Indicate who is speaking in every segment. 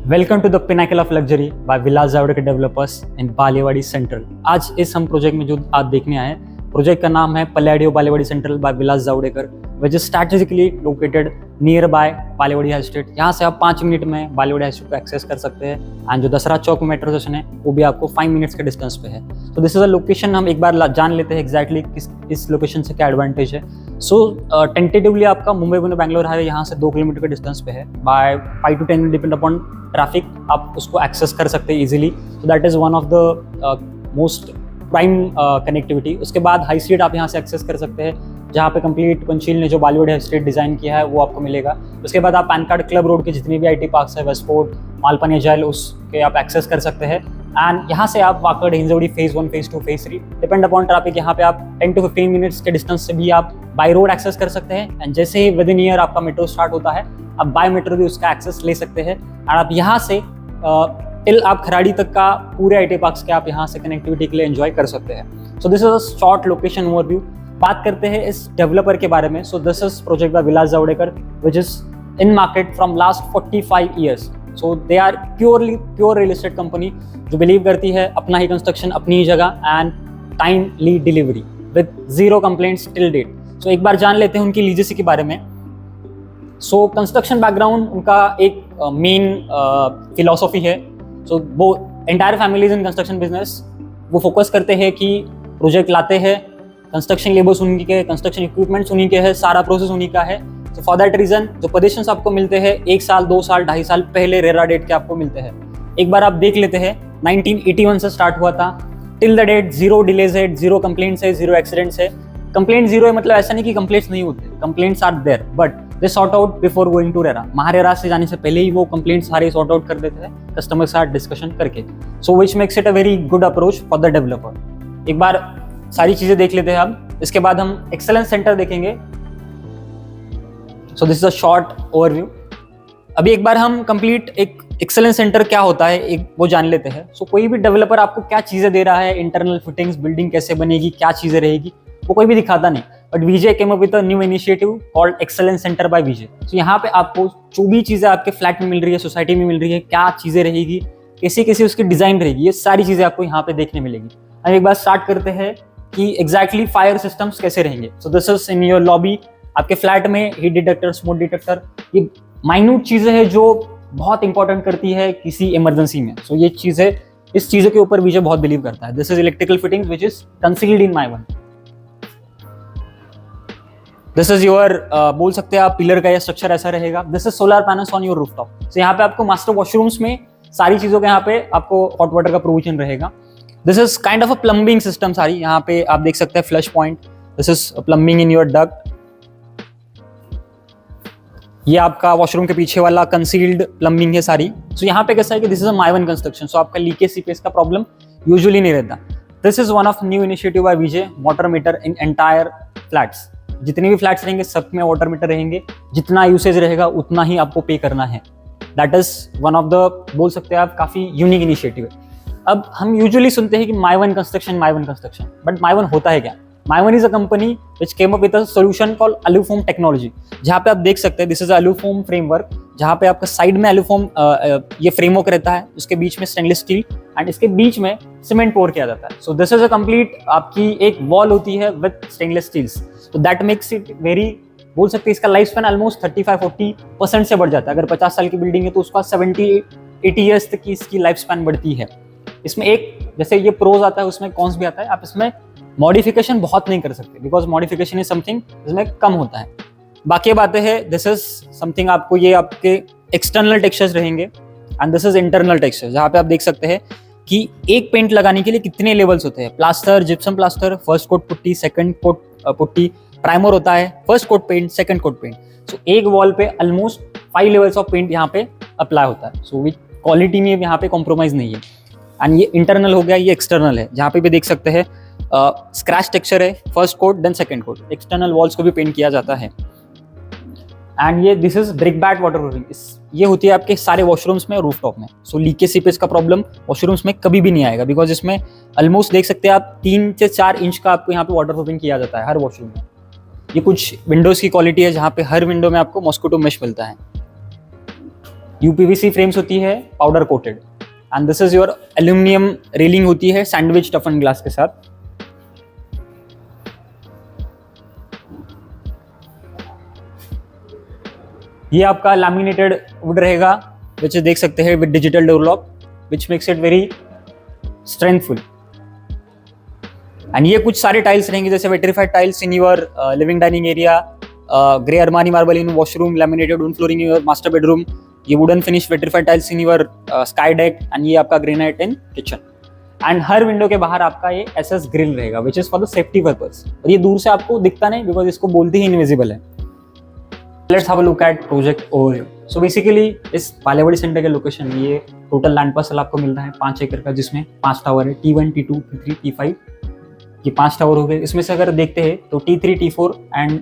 Speaker 1: Welcome to the pinnacle of luxury by Vilas Javadekar developers in Balewadi central. आज इस हम project में जो आप देखने आए हैं, प्रोजेक्ट का नाम है Palladio Balewadi central by Vilas Javdekar, which is strategically located near by Balewadi high street. यहाँ से आप 5 मिनट में बालेवाड़ी हाई स्ट्रीट को एक्सेस कर सकते हैं। एंड जो दसरा चौक मेट्रो स्टेशन है वो भी आपको 5 मिनट्स के डिस्टेंस पे है। तो दिस इज अ लोकेशन। हम एक बार जान लेते हैं एग्जैक्टली इस लोकेशन से क्या एडवांटेज है। सो टेंटेटिवली आपका मुंबई पुणे बैंगलोर हाईवे यहाँ से 2 किलोमीटर के डिस्टेंस पे है। By 5 to 10 minute depend upon traffic आप उसको एक्सेस कर सकते हैं easily. So that is one of the most prime connectivity. उसके बाद हाई स्ट्रीट आप यहाँ से एक्सेस कर सकते हैं, जहाँ पे कंप्लीट पंचशील ने जो बॉलीवुड हाई स्ट्रीट डिजाइन किया है वो आपको मिलेगा। उसके बाद आप पैन कार्ड क्लब रोड के जितने भी आईटी पार्क्स है, वेस्टपोर्ट, मालपानी एजाइल, उसके आप एक्सेस कर सकते हैं। एंड यहाँ से आप Wakad, Hinjewadi phase 1, phase 2, phase 3 depend upon traffic, यहाँ पे आप 10 to 15 मिनट्स के डिस्टेंस से भी आप बाय रोड एक्सेस कर सकते हैं। एंड जैसे ही विद इन ईयर आपका मेट्रो स्टार्ट होता है, आप बाय मेट्रो भी उसका एक्सेस ले सकते हैं। एंड आप यहाँ से टिल आप खराड़ी तक का पूरे आईटी पार्क्स के आप यहाँ से कनेक्टिविटी के लिए एंजॉय कर सकते हैं। So this is a short location overview. बात करते हैं इस डेवलपर के बारे में। So this is project by Vilas Javdekar which is in market from last 45 years. So they are pure real estate company जो बिलीव करती है अपना ही कंस्ट्रक्शन, अपनी ही जगह and timely delivery with 0 complaints till date. So एक बार जान लेते हैं उनकी लीजेसी के बारे में। सो कंस्ट्रक्शन बैकग्राउंड उनका एक मेन फिलॉसफी है। सो वो entire families in construction business, वो फोकस करते हैं कि प्रोजेक्ट लाते हैं, कंस्ट्रक्शन लेबर्स उन्हीं के, कंस्ट्रक्शन इक्विपमेंट्स उन्हीं के है, सारा प्रोसेस उन्हीं का है। तो फॉर दैट रीजन जो पोजीशंस आपको मिलते हैं 1 साल, 2 साल, 2.5 साल पहले रेरा डेट के आपको मिलते हैं। एक बार आप देख लेते हैं 1981 से स्टार्ट हुआ था टिल द डेट 0 डिलेज है, 0 कंप्लेंट्स है, 0 एक्सीडेंट्स है। कंप्लेंट 0 है मतलब ऐसा नहीं कि कंप्लेंट्स नहीं होते, complaints are there but they sort out before going to RERA. MahaRERA से जाने से पहले ही वो कंप्लेंट्स सारे सॉर्ट आउट कर देते हैं कस्टमर के साथ डिस्कशन करके। So which makes it a very good approach for the developer. एक बार सारी चीजें देख लेते हैं हम, इसके बाद हम एक्सेलेंस सेंटर देखेंगे। सो this is a short overview. अभी एक बार हम कंप्लीट एक एक्सेलेंस सेंटर क्या होता है एक वो जान लेते हैं। सो कोई भी डेवलपर आपको क्या चीजें दे रहा है, इंटरनल फिटिंग्स, बिल्डिंग कैसे बनेगी, क्या चीजें रहेगी, वो कोई भी दिखाता नहीं। But Vijay came up with a new initiative called excellence centre by Vijay. So यहाँ पे आपको जो भी चीजें आपके फ्लैट में मिल रही है, सोसाइटी में मिल रही है, क्या चीजें रहेगी, कैसी कैसी उसकी डिजाइन रहेगी, ये सारी चीजें आपको यहाँ पे देखने मिलेगी। अब एक बार स्टार्ट करते हैं कि एग्जैक्टली फायर सिस्टम्स कैसे रहेंगे। सो this is in your lobby. आपके फ्लैट में हीट डिटेक्टर, स्मोक डिटेक्टर, ये माइन्यूट चीजें हैं जो बहुत इंपॉर्टेंट करती है किसी इमरजेंसी में। सो ये चीजें, इस चीजों के ऊपर विजय बहुत बिलीव करता है। This is electrical fittings which is concealed in my one. This is your बोल सकते हैं आप पिलर का या स्ट्रक्चर ऐसा रहेगा। This is solar panels on your rooftop. So यहाँ पे आपको मास्टर वॉशरूम्स में सारी चीजों के यहाँ पे आपको हॉट वाटर का प्रोविजन रहेगा। This is kind of a plumbing system सारी। यहाँ पे आप देख सकते हैं flush point. This is plumbing in your duct. ये आपका वॉशरूम के पीछे वाला कंसील्ड प्लम्बिंग है सारी। सो यहाँ पे कैसा है कि this is a my one construction. So आपका लीकेज सीपेज का प्रॉब्लम यूजुअली नहीं रहता। This is one of new initiative by Vijay, water meter in entire flats. जितने भी फ्लैट्स रहेंगे सब में वाटर मीटर रहेंगे। जितना यूसेज रहेगा उतना ही आपको पे करना है। That is one of the, बोल सकते हैं आप, काफी यूनिक इनिशिएटिव है। अब हम यूजुअली सुनते हैं कि my one construction, but my one होता है क्या? My one is a company which came up with a solution called aluform technology, जहाँ पे आप देख सकते हैं दिस इज एलुफोम फ्रेमवर्क, जहाँ पे आपका साइड में एलुफोम ये फ्रेमवर्क रहता है, उसके बीच में स्टेनलेस स्टील एंड इसके बीच में सीमेंट पोर किया जाता है। सो दिस इज अ कंप्लीट आपकी एक वॉल होती है विद स्टेनलेस स्टील्स। तो दैट मेक्स इट वेरी, बोल सकते हैं इसका लाइफ स्पैन ऑलमोस्ट 35-40% से बढ़ जाता है। अगर 50 साल की बिल्डिंग है तो उसका 70-80 ईयर्स तक की इसकी लाइफ स्पैन बढ़ती है। इसमें एक, जैसे ये प्रोज आता है उसमें कॉन्स भी आता है। आप इसमें मॉडिफिकेशन बहुत नहीं कर सकते बिकॉज मॉडिफिकेशन इज समथिंग इसमें कम होता है। बाकी बातें हैं, दिस इज समथिंग, आपको ये आपके एक्सटर्नल टेक्सचर्स रहेंगे and this is internal texture, जहाँ पे आप देख सकते हैं कि एक पेंट लगाने के लिए कितने लेवल्स होते हैं। Plaster, gypsum plaster, first coat putty, second coat putty, primer होता है, first coat paint, second coat paint. So एक वॉल पे ऑलमोस्ट 5 लेवल्स ऑफ पेंट यहाँ पे अप्लाई होता है। सो विद क्वालिटी में यहाँ पे कॉम्प्रोमाइज नहीं है। एंड ये इंटरनल हो गया, ये एक्सटर्नल है, जहाँ पे भी देख सकते हैं स्क्रैच टेक्सचर है, first coat then second coat. External walls को भी पेंट किया जाता है। एंड ये this is brick bat waterproofing, ये होती है आपके सारे वॉशरूम्स में, रूफटॉप में। सो लीकेज सीपेज का प्रॉब्लम वॉशरूम्स में कभी भी नहीं आएगा बिकॉज इसमें ऑलमोस्ट देख सकते हैं आप 3 से 4 इंच का आपको यहाँ पे वाटर प्रूफिंग किया जाता है हर वॉशरूम में। ये कुछ विंडोज की क्वालिटी है जहाँ पे हर विंडो में आपको मॉस्किटो मेश मिलता है। यूपीवीसी फ्रेम्स होती है powder coated, and this is your aluminium railing होती है सैंडविच टफन ग्लास के साथ। ये आपका लैमिनेटेड वुड रहेगा, विच देख सकते हैं with digital door lock, which makes it very strengthful. And ये कुछ सारे टाइल्स रहेंगे जैसे vitrified tiles in your living dining area, grey Armani marble in washroom, laminated wooden flooring in your master bedroom, ये wooden finish vitrified tiles in your sky deck, and ये आपका granite in kitchen. And हर window के बाहर आपका ये SS grill रहेगा which is for the safety purpose, और ये दूर से आपको दिखता नहीं बिकॉज इसको बोलते ही इनविजिबल है। Let's have a look at project overview. So basically इस बालेवाड़ी सेंटर के लोकेशन में ये टोटल लैंड पार्सल आपको मिल रहा है 5 एकड़ का, जिसमें 5 टावर है, T1, T2, T3, T5, ये 5 टावर हो गए। इसमें से अगर देखते हैं तो T3, T4 एंड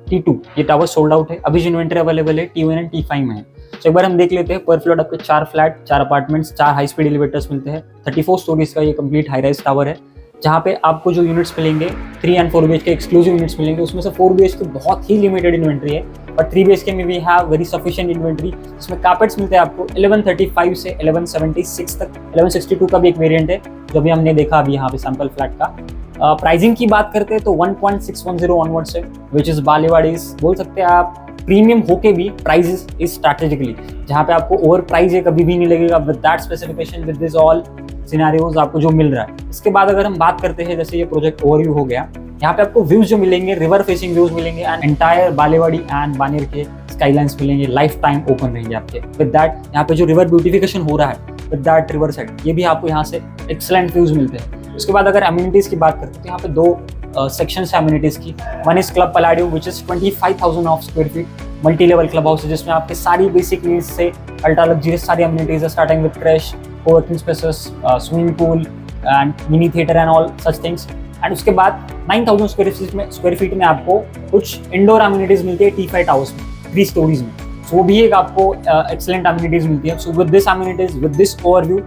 Speaker 1: T2 ये टावर सोल्ड आउट है, अभी जो इन्वेंटरी अवेलेबल है T1 एंड T5 में है। तो एक बार हम देख लेते हैं। पर फ्लोर आपके 4 flat, 4 apartments, 4 high speed elevators मिलते हैं। 34 स्टोरीज का ये कंप्लीट हाई राइज टावर है, जहाँ पे आपको जो यूनिट्स मिलेंगे 3 एंड 4 BHK एक्सक्लूसिव यूनिट्स मिलेंगे। उसमें से 4 BHK बहुत ही लिमिटेड इन्वेंट्री है, और 3 BHK में भी हैव वेरी सफिशिएंट इन्वेंट्री। इसमें कार्पेट्स मिलते हैं आपको 1135 से 1176 तक, 1162 का भी एक वेरिएंट है जो भी हमने देखा अभी यहाँ पे सैंपल फ्लैट का। प्राइसिंग की बात करते हैं तो 1.610 ऑनवर्ड से, विच इज बालेवाड़ी, बोल सकते हैं आप प्रीमियम होके भी प्राइस इज स्ट्रैटेजिकली, जहाँ पे आपको ओवर प्राइस कभी भी नहीं लगेगा। With that specification, with this all scenarios आपको जो मिल रहा है। इसके बाद अगर हम बात करते हैं, जैसे ये प्रोजेक्ट ओवरव्यू हो गया, यहाँ पे आपको व्यूज जो मिलेंगे रिवर फेसिंग व्यूज मिलेंगे, and entire Balewadi and Baner के स्काईलाइंस मिलेंगे, लाइफ टाइम ओपन रहेंगे आपके। विद दैट यहाँ पे जो रिवर ब्यूटिफिकेशन हो रहा है विद दैट रिवर साइड, ये भी आपको यहाँ से एक्सलेंट व्यूज मिलते हैं। उसके बाद अगर अम्यूनिटीज की बात करते हैं तो यहाँ पे 2 सेक्शन है अम्यूनिटीज की। One is club Palladio which is 25,000 of square feet, multi level club house है, जिसमें आपके सारी बेसिक नीड्स से अल्ट्रा लग्जरियस सारी अम्यूनिटीज है, starting with creche, coworking spaces, swimming pool and mini theatre and all such things. And उसके बाद 9,000 square feet में आपको कुछ इंडोर अम्यूनिटीज मिलती है T5 टावर्स में, 3 स्टोरीज में। सो वो भी एक आपको एक्सेलेंट अम्यूनिटीज मिलती है। So with this amenities, with this overview,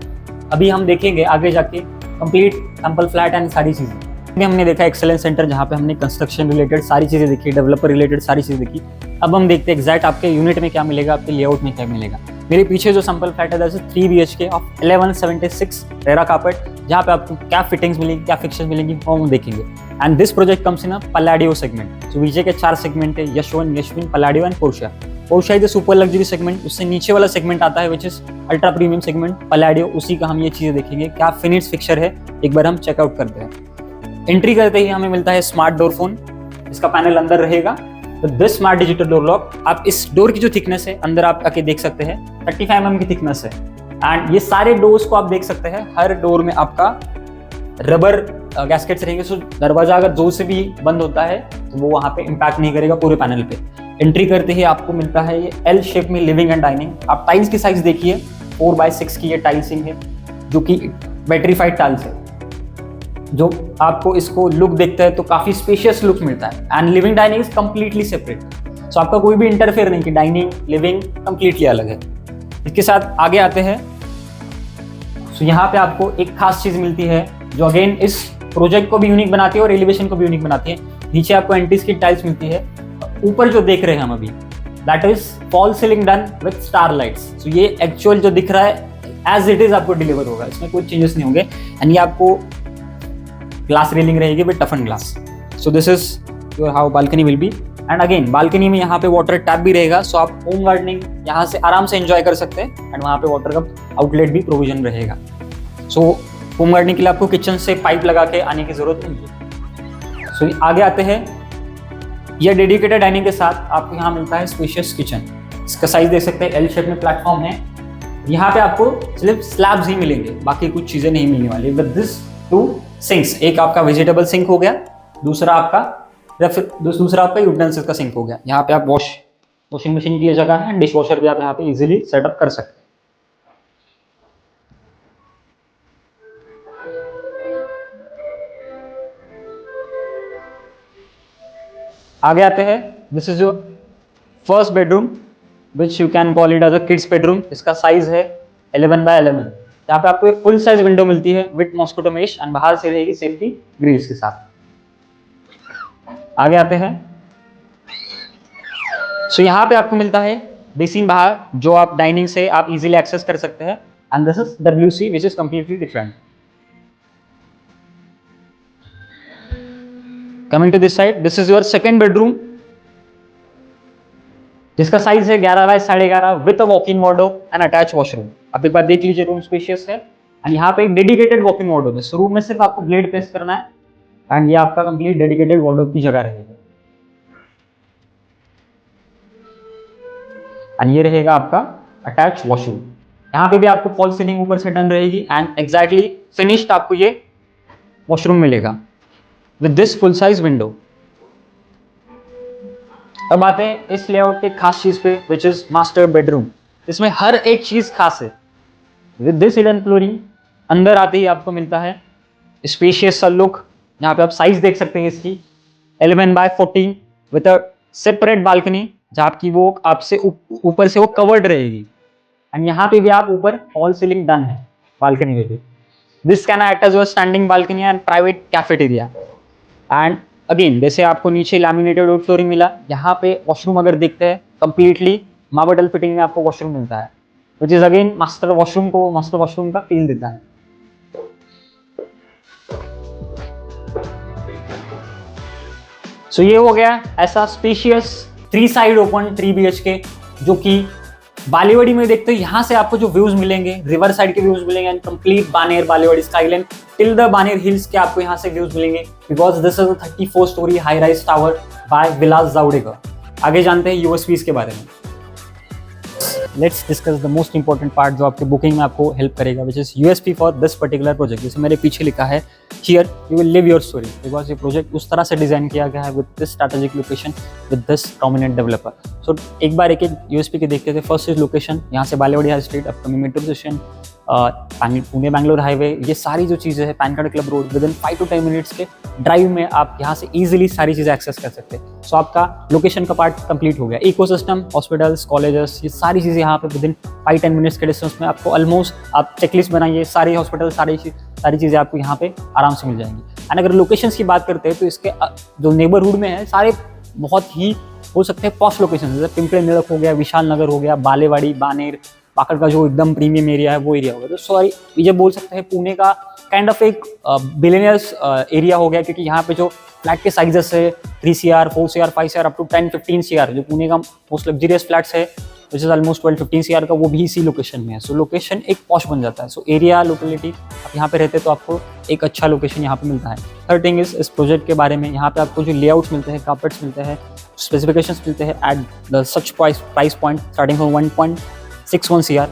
Speaker 1: अभी हम देखेंगे आगे जाके कंप्लीट सैंपल फ्लैट एंड सारी चीज़ें। हमने देखा एक्सेलेंस सेंटर, जहाँ पे हमने कंस्ट्रक्शन रिलेटेड सारी चीज़ें देखी, डेवलपर रिलेटेड सारी चीज़ें देखी। अब हम देखते हैं एग्जैक्ट आपके यूनिट में क्या मिलेगा, आपके लेआउट में क्या मिलेगा। मेरे पीछे जो सैंपल फ्लैट है, 3 BHK ऑफ 1176 रेरा कार्पेट, जहाँ पे आपको क्या फिटिंग्स मिलेंगी, क्या फिक्चर्स मिलेंगी, वो हम देखेंगे। And this project comes in a Palladio segment. So Vijay के 4 सेगमेंट है, Yashwan, Yashwin, Palladio and Portia. Portia is the super luxury segment, उससे नीचे वाला सेगमेंट आता है which is ultra premium segment Palladio, उसी का हम ये चीज़ें देखेंगे। क्या फिनिश फिक्चर है एक बार हम चेकआउट करते हैं। एंट्री करते ही हमें मिलता है स्मार्ट डोर फोन, इसका पैनल अंदर रहेगा with this smart digital door lock. आप इस डोर की जो थिकनेस है अंदर आप आके देख सकते हैं 35 mm की थिकनेस है, एंड ये सारे डोर्स को आप देख सकते हैं। हर डोर में आपका रबर गैस्केट्स रहेंगे, सो दरवाजा अगर जोर से भी बंद होता है तो वो वहाँ पे इम्पैक्ट नहीं करेगा पूरे पैनल पे। एंट्री करते ही आपको मिलता है ये L शेप में लिविंग एंड डाइनिंग। आप टाइल्स की साइज देखिए, 4x6 की ये टाइल्सिंग है, जो कि बैटरीफाइड टाइल्स है, जो आपको इसको लुक देखता है तो काफी स्पेशियस लुक मिलता है। And living dining is completely separate, so आपका कोई भी इंटरफेयर नहीं कि डाइनिंग लिविंग कंप्लीटली अलग है। इसके साथ आगे आते हैं, सो यहाँ पे आपको एक खास चीज मिलती है जो अगेन इस प्रोजेक्ट को भी यूनिक बनाती है और एलिवेशन को भी यूनिक बनाती है। नीचे आपको एंटी स्किड टाइल्स मिलती है, ऊपर जो देख रहे हैं हम अभी that is fall ceiling done with star lights. So ये एक्चुअल जो दिख रहा है एज इट इज आपको डिलीवर होगा, इसमें कोई चेंजेस नहीं होंगे। एंड ये आपको ग्लास रेलिंग रहेगी विद टफन glass. So this is your how balcony will be. And again balcony में यहाँ पे वाटर टैप भी रहेगा, सो आप होम गार्डनिंग यहाँ से आराम से एंजॉय कर सकते हैं। एंड वहाँ पे वाटर का आउटलेट भी प्रोविजन रहेगा। सो होम गार्डनिंग के लिए आपको किचन से पाइप लगा के आने की जरूरत नहीं है। सो आगे आते हैं, यह डेडिकेटेड डाइनिंग के साथ आपको यहाँ मिलता है स्पेशियस किचन। इसका साइज देख सकते हैं, एल शेप में प्लेटफॉर्म है। यहाँ पे आपको सिर्फ स्लैब्स ही मिलेंगे, बाकी कुछ चीजें नहीं मिलने वाली। विद दिस 2 सिंक्स, एक आपका वेजिटेबल सिंक हो गया, दूसरा आपका यूटेंसिल्स का सिंक हो गया। यहाँ पे आप वॉशिंग मशीन की जगह है, डिश वॉशर भी आप यहाँ पे इजीली सेटअप कर सकते हैं। आगे आते हैं, this is your first bedroom which you can call it as a kids bedroom. इसका साइज है 11x11। यहाँ पे आपको एक फुल साइज विंडो मिलती है विद मॉस्किटो मेश, एंड बाहर से रहेगी सेफ्टी ग्रिल्स के साथ। आगे आते हैं, सो यहाँ पे आपको मिलता है बेसिन बाहर जो आप डाइनिंग से आप इजीली एक्सेस कर सकते हैं, and this is WC which is completely different. Coming to this side, this is your second bedroom जिसका साइज है 11 by 11.5 with a walk in wardrobe and attach washroom. आप एक बार देख लीजिए, रूम स्पेशियस है एंड यहाँ पे एक डेडिकेटेड वॉक इन वार्डरोब है। सो रूम में सिर्फ आपको ब्लेड प्लेस करना है एंड ये आपका कंप्लीट डेडिकेटेड वार्डरोब की जगह रहेगी। एंड ये रहेगा आपका अटैच वॉशरूम। यहाँ पे भी आपको फॉल सीलिंग ऊपर से डन रहेगी एंड एग्जैक्टली फिनिश्ड आपको ये वॉशरूम मिलेगा with this full size window. अब आते हैं इस लेआउट के खास चीज पे विच इज मास्टर बेडरूम। इसमें हर एक चीज खास है। विद दिस हिडन फ्लोरिंग अंदर आते ही आपको मिलता है स्पेशियस सा लुक। यहाँ पे आप साइज देख सकते हैं इसकी 11 by 14 with a separate balcony जहाँ की वो आपसे ऊपर से वो कवर्ड रहेगी। एंड यहाँ पे भी आप ऊपर फॉल सीलिंग डन है बालकनी में भी। This can act as your standing balcony and private cafeteria. And again जैसे आपको नीचे लैमिनेटेड वुड फ्लोरिंग मिला, यहाँ पे वॉशरूम अगर देखते हैं कंप्लीटली मार्बल फिटिंग में आपको वॉशरूम मिलता है which is again master washroom का फील देता है। सो ये हो गया ऐसा स्पेशियस 3 साइड ओपन 3 BHK जो कि बालीवाड़ी में देखते हैं। यहाँ से आपको जो व्यूज मिलेंगे, रिवर साइड के व्यूज मिलेंगे and complete Baner Balewadi skyline till the Baner hills के आपको यहाँ से व्यूज मिलेंगे because this is 34 story high rise tower by Vilas Javadekar. आगे जानते हैं यूएसपीज के बारे में। Let's discuss the most important part जो आपके बुकिंग में आपको हेल्प करेगा which is USP for this particular project. जैसे मेरे पीछे लिखा है here you will live your story because ये प्रोजेक्ट उस तरह से डिजाइन किया गया है with this strategic location with this prominent developer. So एक बार एक यूएसपी के देखते थे। फर्स्ट इज लोकेशन, यहाँ से Balewadi high street, upcoming metro station, Pune Bangalore highway, ये सारी जो चीज़ें हैं, pan card club road, with in 5 to 10 minutes के ड्राइव में आप यहाँ से इजीली सारी चीज़ें एक्सेस कर सकते हैं। सो आपका लोकेशन का पार्ट कंप्लीट हो गया। इकोसिस्टम, हॉस्पिटल्स, कॉलेजेस, ये सारी चीज़ें यहाँ पे विद इन 5-10 मिनट्स के डिस्टेंस में आपको ऑलमोस्ट आप चेकलिस्ट बनाइए, सारे हॉस्पिटल सारी चीज़ें आपको यहाँ पे आराम से मिल जाएंगी। एंड अगर लोकेशंस की बात करते हैं तो इसके जो नेबरहुड में है सारे बहुत ही हो सकते हैं पॉश लोकेशन, जैसे पिंपले निड़क हो गया, विशाल नगर हो गया, बालेवाड़ी, बानेर, पाकड़ का जो एकदम प्रीमियम एरिया है वो एरिया हो गया। तो सॉरी ये बोल सकते हैं पुणे का काइंड ऑफ एक बिलियनियर्स एरिया हो गया क्योंकि यहाँ पे जो फ्लैट के साइजेस है 3 CR, 4 CR, 5 CR up to 10-15 CR, जो पुणे का मोस्ट लग्जरियस फ्लैट्स है विच इज ऑलमोस्ट 12-15 CR का, वो भी इसी लोकेशन में है। सो लोकेशन एक पॉश बन जाता है। सो एरिया लोकेलिटी आप यहाँ पे रहते हैं तो आपको एक अच्छा लोकेशन यहाँ पे मिलता है। थर्ड थिंग इज इस प्रोजेक्ट के बारे में, यहाँ पे आपको जो लेआउट्स मिलते हैं, कार्पेट्स मिलते हैं, स्पेसिफिकेशंस मिलते हैं at the such price point starting from 1.61 CR।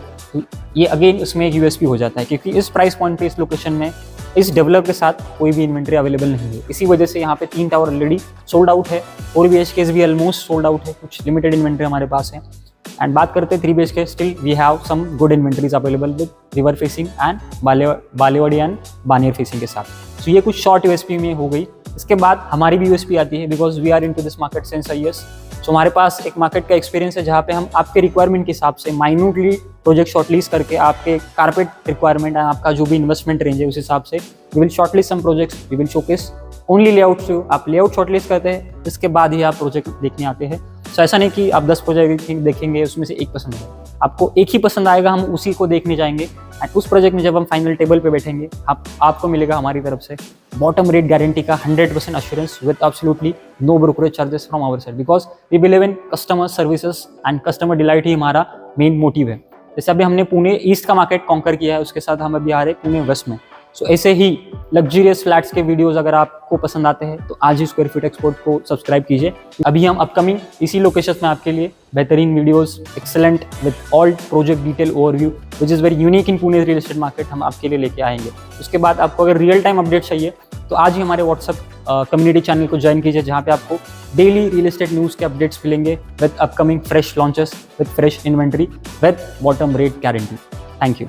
Speaker 1: ये अगेन उसमें एक यूएसपी हो जाता है क्योंकि इस प्राइस पॉइंट पे इस लोकेशन में इस डेवलप के साथ कोई भी इन्वेंट्री अवेलेबल नहीं है। इसी वजह से यहाँ पे 3 टावर ऑलरेडी सोल्ड आउट है, 4 BHKs भी ऑलमोस्ट सोल्ड आउट है, कुछ लिमिटेड इन्वेंट्री हमारे पास है। एंड बात करते हैं 3 BHK, still we have some good inventories available with river facing and Balewadi and Baner facing के साथ। सो ये कुछ शॉर्ट यूएसपी में हो गई। इसके बाद हमारी भी यूएसपी आती है because we are into this market since years। So हमारे पास एक मार्केट का एक्सपीरियंस है जहाँ पे हम आपके रिक्वायरमेंट के हिसाब से माइन्यूटली प्रोजेक्ट शॉर्टलिस्ट करके आपके कारपेट रिक्वायरमेंट एंड आपका जो भी इन्वेस्टमेंट रेंज है उस हिसाब से we will shortlist some projects, we will showcase only layout to. आप लेआउट शॉर्टलिस्ट करते हैं, इसके बाद ही आप प्रोजेक्ट देखने आते हैं। सो ऐसा नहीं कि आप 10 प्रोजेक्ट देखेंगे उसमें से एक पसंद है, आपको एक ही पसंद आएगा, हम उसी को देखने जाएंगे एंड उस प्रोजेक्ट में जब हम फाइनल टेबल पे बैठेंगे आपको मिलेगा हमारी तरफ से बॉटम रेट गारंटी का 100% assurance with absolutely no brokerage charges from our side because we believe in customer services and customer delight ही हमारा मेन मोटिव है। जैसे अभी हमने पुणे ईस्ट का मार्केट कॉन्कर किया है, उसके साथ हम अभी आ रहे हैं पुणे वेस्ट में। सो ऐसे ही लग्जरियस फ्लैट्स के वीडियोस अगर आपको पसंद आते हैं तो आज ही स्क्वायर फीट एक्सपर्ट को सब्सक्राइब कीजिए। अभी हम अपकमिंग इसी लोकेशन में आपके लिए बेहतरीन videos excellent with all project detail overview which is very unique in Pune real estate market हम आपके लिए लेके आएंगे। उसके बाद आपको अगर रियल टाइम अपडेट चाहिए तो आज ही हमारे व्हाट्सएप कम्युनिटी चैनल को ज्वाइन कीजिए जहाँ पे आपको डेली रियल एस्टेट न्यूज़ के अपडेट्स मिलेंगे with upcoming fresh launches with fresh inventory with bottom rate guarantee. Thank you.